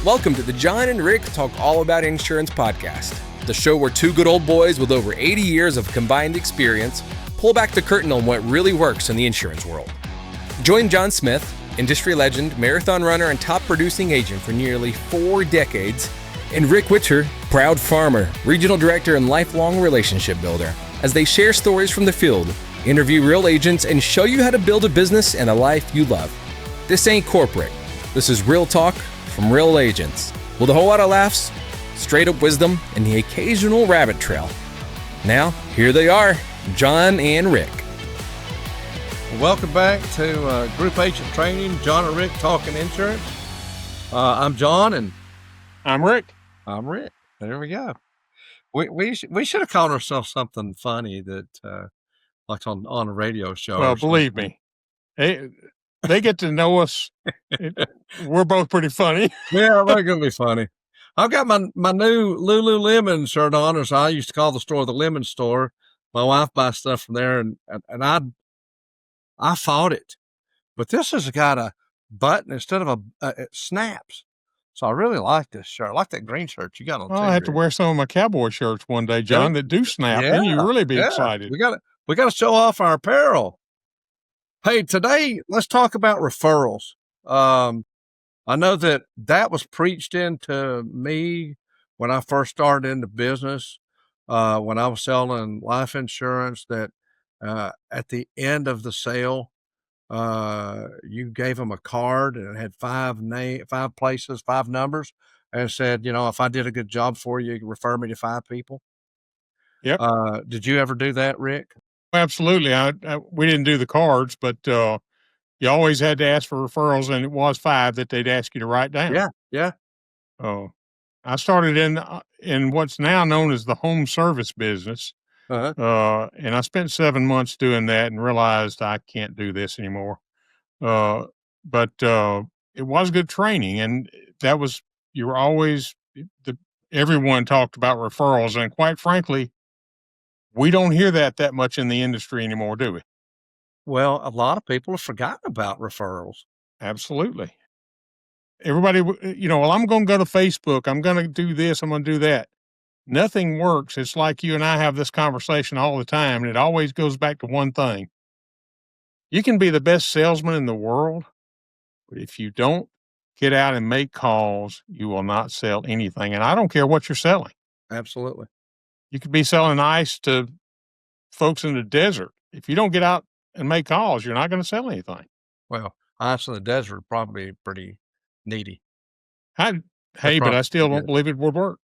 Welcome to the John and Rick Talk All About Insurance podcast, the show where two good old boys with over 80 years of combined experience pull back the curtain on what really works in the insurance world. Join John Smith, industry legend, marathon runner, and top producing agent for nearly 4 decades, and Rick Witcher, proud farmer, regional director, and lifelong relationship builder, as they share stories from the field, interview real agents, and show you how to build a business and a life you love. This ain't corporate. This is real talk from real agents, with a whole lot of laughs, straight up wisdom, and the occasional rabbit trail. Now, here they are, John and Rick. Welcome back to Group Agent Training, John and Rick Talking Insurance. I'm John, and I'm Rick. I'm Rick. There we go. We should have called ourselves something funny that like on a radio show. Well, believe me, they get to know us. We're both pretty funny. Yeah, they're going to be funny. I've got my new Lululemon shirt on, or so I used to call the store the Lemon Store. My wife buys stuff from there, and I fought it. But this has got a button instead of it snaps. So I really like this shirt. I like that green shirt you got on. I'll have to wear some of my cowboy shirts one day, John, that do snap. Yeah, then you really be excited. We got to show off our apparel. Hey, today let's talk about referrals. I know that was preached into me when I first started into business. When I was selling life insurance, that at the end of the sale, you gave them a card and it had 5 places, 5 numbers, and said, if I did a good job for you, refer me to 5 people. Yep. Did you ever do that, Rick? Absolutely. We didn't do the cards, but you always had to ask for referrals, and it was 5 that they'd ask you to write down. Yeah. Oh, I started in what's now known as the home service business. Uh-huh. And I spent 7 months doing that and realized I can't do this anymore. But it was good training, and everyone talked about referrals, and quite frankly, we don't hear that much in the industry anymore, do we? Well, a lot of people have forgotten about referrals. Absolutely. Everybody, well, I'm going to go to Facebook. I'm going to do this. I'm going to do that. Nothing works. It's like you and I have this conversation all the time, and it always goes back to one thing. You can be the best salesman in the world, but if you don't get out and make calls, you will not sell anything. And I don't care what you're selling. Absolutely. You could be selling ice to folks in the desert. If you don't get out and make calls, you're not going to sell anything. Well, ice in the desert would probably be pretty needy. But I still don't believe it would work.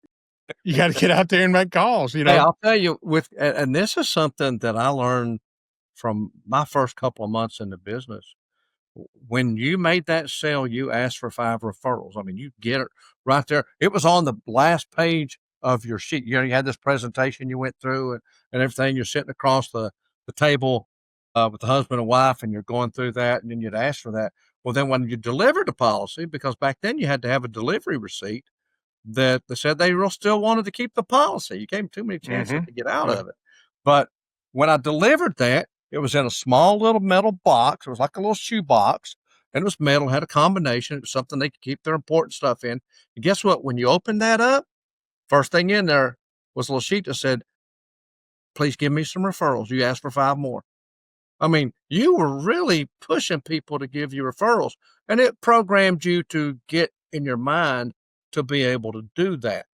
You got to get out there and make calls, Hey, I'll tell you, and this is something that I learned from my first couple of months in the business. When you made that sale, you asked for 5 referrals. I mean, you get it right there. It was on the last page of your sheet. You had this presentation you went through and everything. You're sitting across the table with the husband and wife, and you're going through that, and then you'd ask for that. Well, then when you delivered the policy, because back then you had to have a delivery receipt, that they said they still wanted to keep the policy. You gave them too many chances to get out of it. But when I delivered that, it was in a small little metal box. It was like a little shoe box, and it was metal, had a combination. It was something they could keep their important stuff in. And guess what? When you opened that up, first thing in there was a little sheet that said, please give me some referrals. You asked for 5 more. I mean, you were really pushing people to give you referrals, and it programmed you to get in your mind to be able to do that.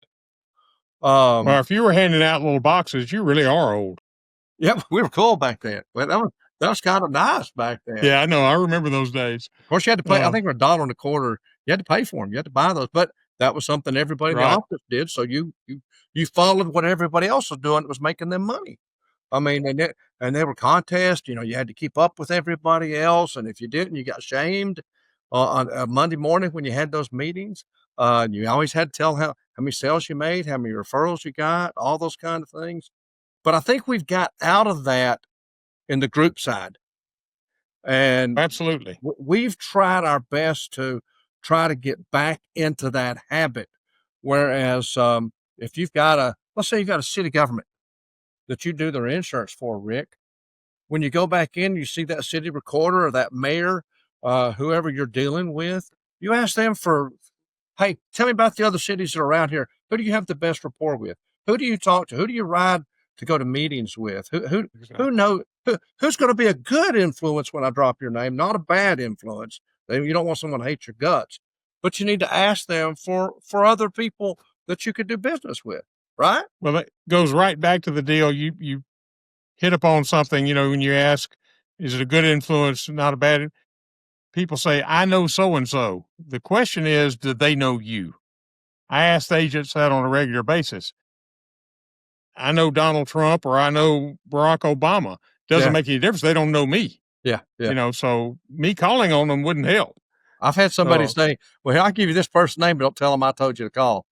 Well, if you were handing out little boxes, you really are old. Yep, we were cool back then. But that was kind of nice back then. Yeah, I know. I remember those days. Of course, you had to pay. I think for $1.25, you had to pay for them. You had to buy those, but that was something everybody in the office did. So you followed what everybody else was doing that was making them money. I mean, and there were contests. You had to keep up with everybody else, and if you didn't, you got shamed on a Monday morning when you had those meetings. You always had to tell how many sales you made, how many referrals you got, all those kind of things. But I think we've got out of that in the group side. And absolutely, we've tried our best to try to get back into that habit. Whereas if you've got let's say you've got a city government that you do their insurance for, Rick, when you go back in, you see that city recorder or that mayor, whoever you're dealing with, you ask them for Hey, tell me about the other cities that are around here. Who do you have the best rapport with? Who do you talk to? Who do you ride to go to meetings with? Who know who's going to be a good influence when I drop your name, not a bad influence. You don't want someone to hate your guts, but you need to ask them for other people that you could do business with, right? Well, that goes right back to the deal. You hit upon something, when you ask, is it a good influence, not a bad? People say, I know so and so. The question is, do they know you? I ask agents that on a regular basis. I know Donald Trump or I know Barack Obama. Doesn't Yeah. make any difference. They don't know me. Yeah, So me calling on them wouldn't help. I've had somebody say, well, I'll give you this person's name, but don't tell them I told you to call.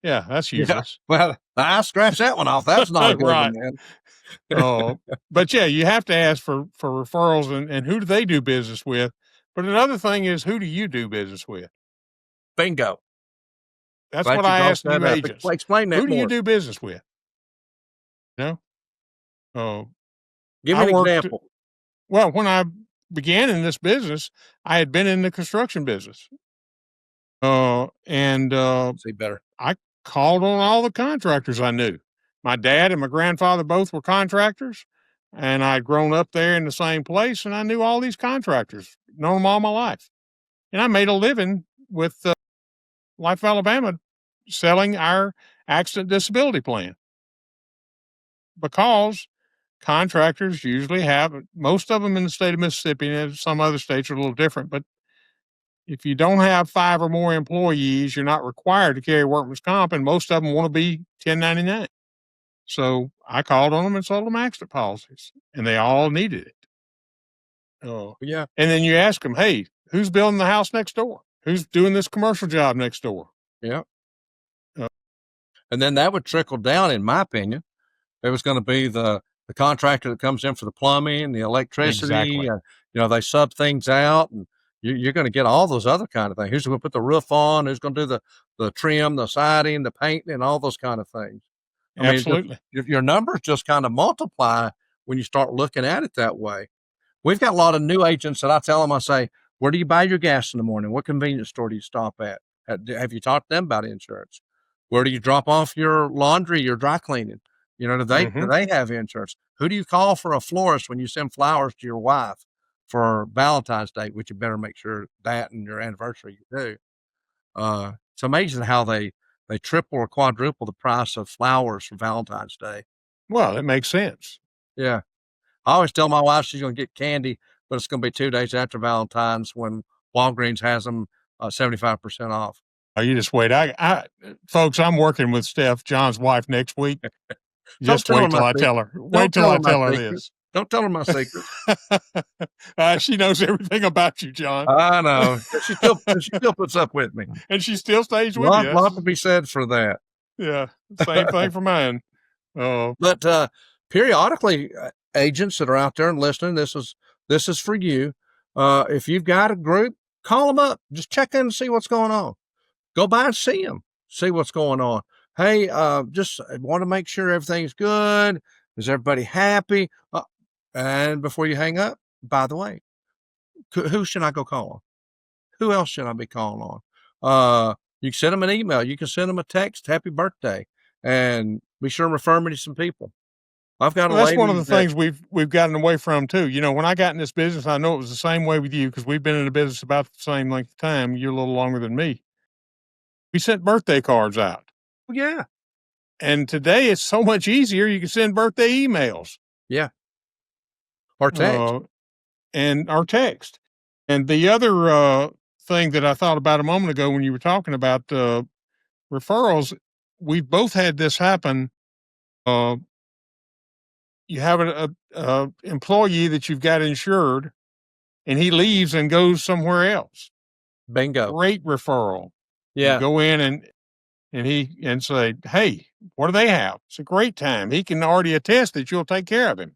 Yeah, that's useless. Well, I scratched that one off. That's not a good right. one, man. But yeah, you have to ask for referrals and who do they do business with. But another thing is, who do you do business with? Bingo. That's Glad what you I brought ask that new up. agents. Explain that Who do you more. do business with? No. Give me an example. Well, when I began in this business, I had been in the construction business. See better. I called on all the contractors I knew. My dad and my grandfather both were contractors, and I'd grown up there in the same place, and I knew all these contractors, known them all my life. And I made a living with Life of Alabama selling our accident disability plan because contractors usually have, most of them in the state of Mississippi, and some other states are a little different, but if you don't have 5 or more employees, you're not required to carry workman's comp, and most of them want to be 1099. So I called on them and sold them accident policies, and they all needed it. Yeah. And then you ask them, hey, who's building the house next door? Who's doing this commercial job next door? Yeah. And then that would trickle down, in my opinion. It was going to be the contractor that comes in for the plumbing, the electricity, Exactly. they sub things out, and you're going to get all those other kind of things. Who's going to put the roof on? Who's going to do the trim, the siding, the painting, and all those kind of things? Absolutely. Your numbers just kind of multiply when you start looking at it that way. We've got a lot of new agents that I tell them, I say, where do you buy your gas in the morning? What convenience store do you stop at? Have you talked to them about insurance? Where do you drop off your laundry, your dry cleaning? Do they have insurance? Who do you call for a florist when you send flowers to your wife for Valentine's Day, which you better make sure that and your anniversary you do. It's amazing how they triple or quadruple the price of flowers for Valentine's Day. Well, it makes sense. Yeah. I always tell my wife she's going to get candy, but it's going to be 2 days after Valentine's when Walgreens has them 75% off. Oh, you just wait. Folks, I'm working with Steph, John's wife, next week. Just wait till I tell her. Wait till I tell her this. Don't tell her my secret. She knows everything about you, John. I know. She still puts up with me. And she still stays with you. Lot to be said for that. Yeah. Same thing for mine. But periodically, agents that are out there and listening, this is for you. If you've got a group, call them up. Just check in and see what's going on. Go by and see them. See what's going on. Hey, just want to make sure everything's good. Is everybody happy? And before you hang up, by the way, who should I go call on? Who else should I be calling on? You can send them an email. You can send them a text, happy birthday, and be sure to refer me to some people. I've got that's one of the things we've gotten away from too. When I got in this business, I know it was the same way with you because we've been in the business about the same length of time. You're a little longer than me. We sent birthday cards out. Yeah. And today it's so much easier. You can send birthday emails. Yeah. Or text. Or text. And the other thing that I thought about a moment ago when you were talking about referrals, we've both had this happen. You have an employee that you've got insured, and he leaves and goes somewhere else. Bingo. Great referral. Yeah. You go in and say, hey, what do they have? It's a great time. He can already attest that you'll take care of him.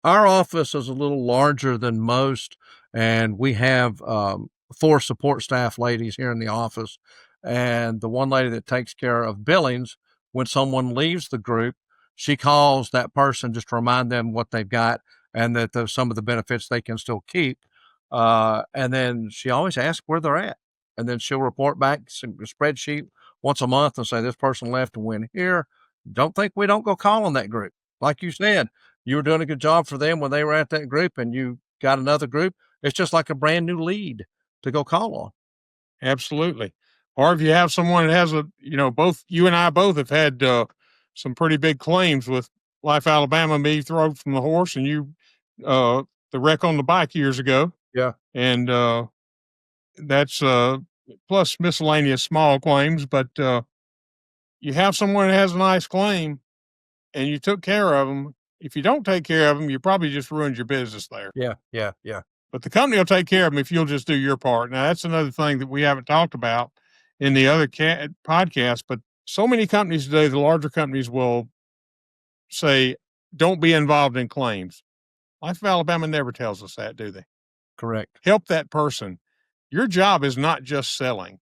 Our office is a little larger than most, and we have 4 support staff ladies here in the office. And the one lady that takes care of billings, when someone leaves the group, she calls that person just to remind them what they've got and that some of the benefits they can still keep. And then she always asks where they're at. and then she'll report back some spreadsheet once a month and say, this person left and went here. Don't think we don't go call on that group. Like you said, you were doing a good job for them when they were at that group and you got another group. It's just like a brand new lead to go call on. Absolutely. Or if you have someone that has both you and I both have had some pretty big claims with Life Alabama, me thrown from the horse, and you, the wreck on the bike years ago. Yeah. And that's plus miscellaneous small claims. But you have someone that has a nice claim and you took care of them. If you don't take care of them, you probably just ruined your business there. Yeah. But the company will take care of them if you'll just do your part. Now, that's another thing that we haven't talked about in the other podcast, but so many companies today, the larger companies will say, don't be involved in claims. Life of Alabama never tells us that, do they? Correct. Help that person. Your job is not just selling.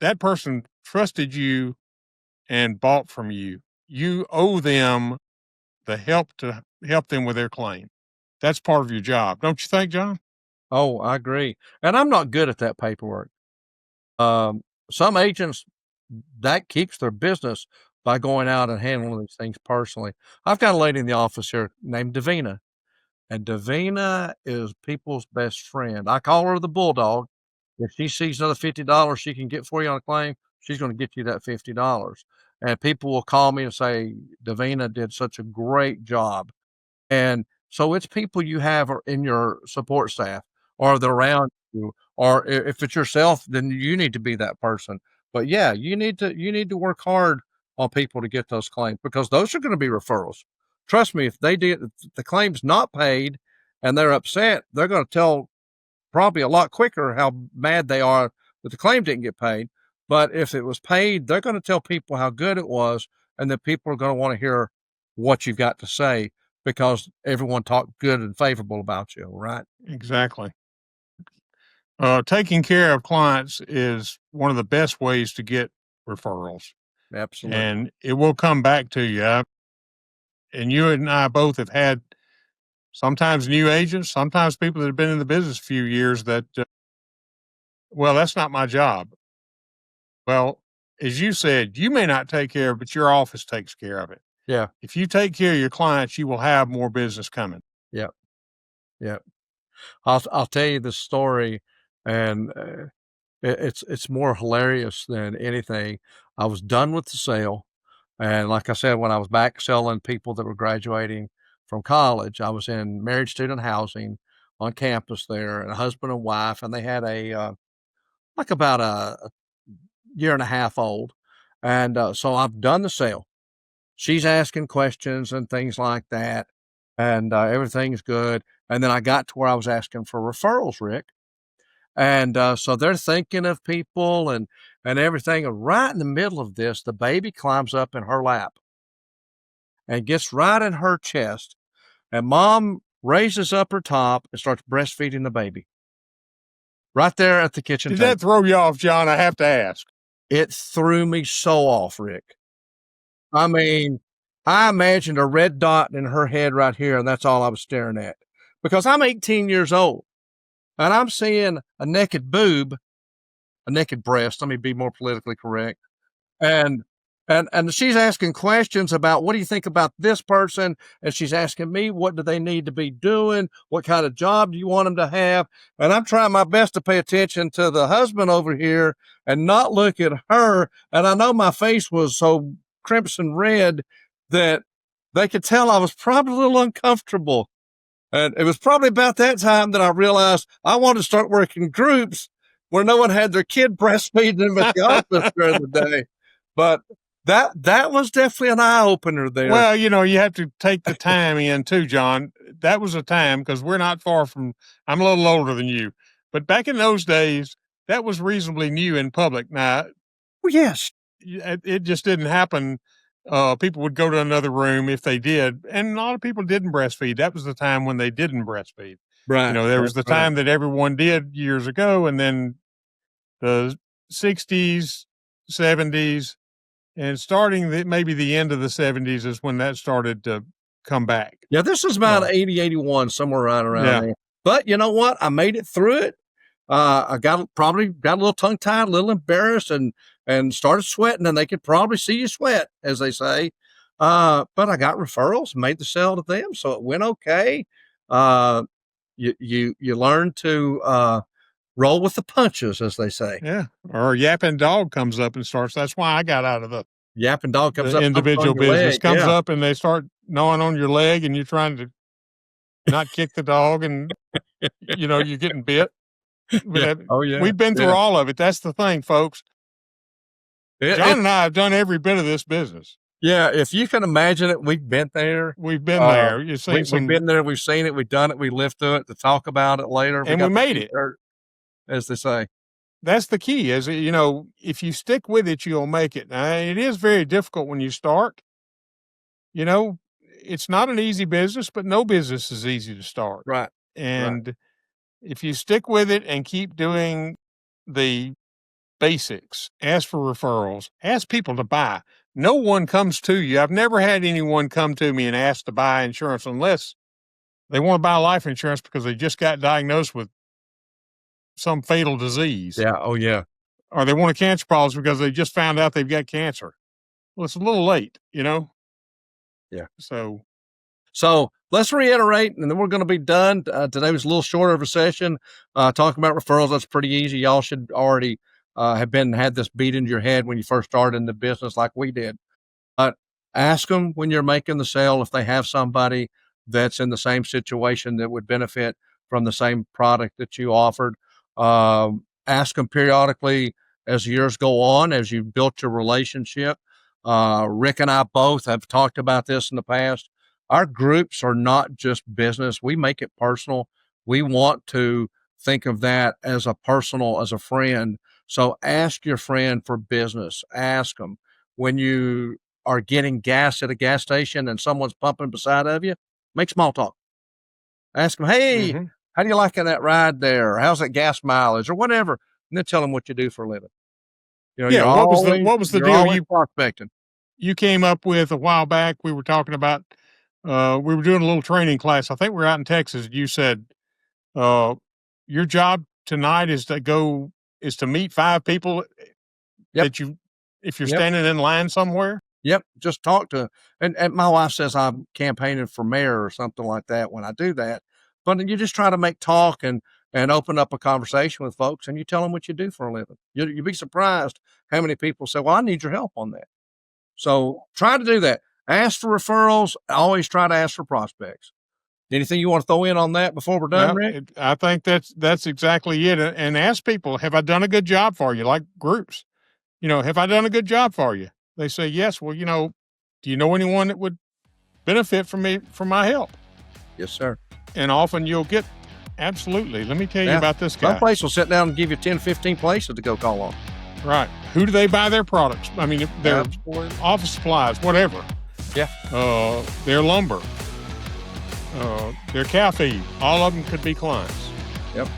That person trusted you and bought from you. You owe them the help to help them with their claim. That's part of your job. Don't you think, John? Oh, I agree. And I'm not good at that paperwork. Some agents, that keeps their business by going out and handling these things personally. I've got a lady in the office here named Davina, and Davina is people's best friend. I call her the bulldog. If she sees another $50 she can get for you on a claim, she's going to get you that $50. And people will call me and say, Davina did such a great job. And so it's people you have in your support staff or they're around you, or if it's yourself, then you need to be that person. But yeah, you need to work hard on people to get those claims because those are going to be referrals. Trust me, if the claim's not paid and they're upset, they're going to tell probably a lot quicker how mad they are that the claim didn't get paid. But if it was paid, they're going to tell people how good it was, and then people are going to want to hear what you've got to say because everyone talked good and favorable about you, right? Exactly. Taking care of clients is one of the best ways to get referrals. Absolutely. And it will come back to you. And you and I both have had sometimes new agents, sometimes people that have been in the business a few years that, well, that's not my job. Well, as you said, you may not take care of it, but your office takes care of it. Yeah. If you take care of your clients, you will have more business coming. Yeah. I'll tell you the story, and it's more hilarious than anything. I was done with the sale, and like I said, when I was back selling people that were graduating from college, I was in married student housing on campus there, and a husband and wife, and they had about a year and a half old, and so I've done the sale. She's asking questions and things like that, and everything's good. And then I got to where I was asking for referrals, Rick. And so they're thinking of people and everything. And right in the middle of this, the baby climbs up in her lap and gets right in her chest. And mom raises up her top and starts breastfeeding the baby right there at the kitchen Did table. that throw you off, John? I have to ask. It threw me so off, Rick. I mean, I imagined a red dot in her head right here, and that's all I was staring at. Because I'm 18 years old, and I'm seeing a naked boob, a naked breast, let me be more politically correct, and she's asking questions about, what do you think about this person? And she's asking me, what do they need to be doing? What kind of job do you want them to have? And I'm trying my best to pay attention to the husband over here and not look at her. And I know my face was so crimson red that they could tell I was probably a little uncomfortable. And it was probably about that time that I realized I wanted to start working groups where no one had their kid breastfeeding them at the office during the day. But that was definitely an eye opener there. Well, you have to take the time in too, John. That was a time because we're not far from, I'm a little older than you, but back in those days, that was reasonably new in public. Now, Well, yes, it just didn't happen. People would go to another room if they did, and a lot of people didn't breastfeed. That was the time when they didn't breastfeed. right. There was the time that everyone did years ago, and then the 60s, 70s, and starting maybe the end of the 70s is when that started to come back. Yeah, this is about 80, 81, somewhere right around there. But you know what? I made it through it. I probably got a little tongue tied, a little embarrassed, and started sweating, and they could probably see you sweat, as they say. But I got referrals, made the sale to them, so it went okay. You learn to roll with the punches, as they say. Yeah. Or a yapping dog comes up and starts. That's why I got out of the Yapping dog comes up, individual business, comes yeah. up and they start gnawing on your leg, and you're trying to not kick the dog, and you're getting bit. Yeah. Oh yeah. We've been through all of it. That's the thing, folks. John and I have done every bit of this business. Yeah, if you can imagine it, we've been there. We've been there. You've seen we've been there. We've seen it. We've done it. We lived through it to talk about it later. And we made it, as they say. That's the key. Is if you stick with it, you'll make it. Now, it is very difficult when you start. It's not an easy business, but no business is easy to start. Right. And if you stick with it and keep doing the basics, ask for referrals, ask people to buy. No one comes to you. I've never had anyone come to me and ask to buy insurance unless they want to buy life insurance because they just got diagnosed with some fatal disease. Yeah. Oh, yeah. Or they want a cancer policy because they just found out they've got cancer. Well, it's a little late, Yeah. So let's reiterate, and then we're going to be done. Today was a little shorter of a session. Talking about referrals, that's pretty easy. Y'all should already had this beat into your head when you first started in the business like we did. But ask them when you're making the sale if they have somebody that's in the same situation that would benefit from the same product that you offered. Ask them periodically as years go on, as you've built your relationship. Rick and I both have talked about this in the past. Our groups are not just business. We make it personal. We want to think of that as a friend. So ask your friend for business. Ask them when you are getting gas at a gas station and someone's pumping beside of you, make small talk. Ask them, hey, how do you like that ride there? How's that gas mileage or whatever? And then tell them what you do for a living. What was the deal you prospecting? You came up with a while back? We were talking about, we were doing a little training class. I think we were out in Texas. You said, your job tonight is to meet 5 people that if you're standing in line somewhere. Yep. Just talk to, and my wife says I'm campaigning for mayor or something like that when I do that. But you just try to make talk and open up a conversation with folks, and you tell them what you do for a living. You'd be surprised how many people say, well, I need your help on that. So try to do that. Ask for referrals. Always try to ask for prospects. Anything you want to throw in on that before we're done, Rick? I think that's exactly it. And ask people, have I done a good job for you? Like groups, have I done a good job for you? They say, yes. Well, do you know anyone that would benefit from my help? Yes, sir. And often you'll get, absolutely. Let me tell you about this guy. Some place will sit down and give you 10, 15 places to go call on. Right. Who do they buy their products? I mean, their office supplies, whatever. Yeah. Their lumber, their cow feed. All of them could be clients. Yep.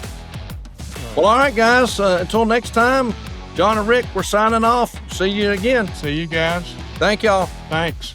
Well, all right, guys. Until next time, John and Rick, we're signing off. See you again. See you guys. Thank y'all. Thanks.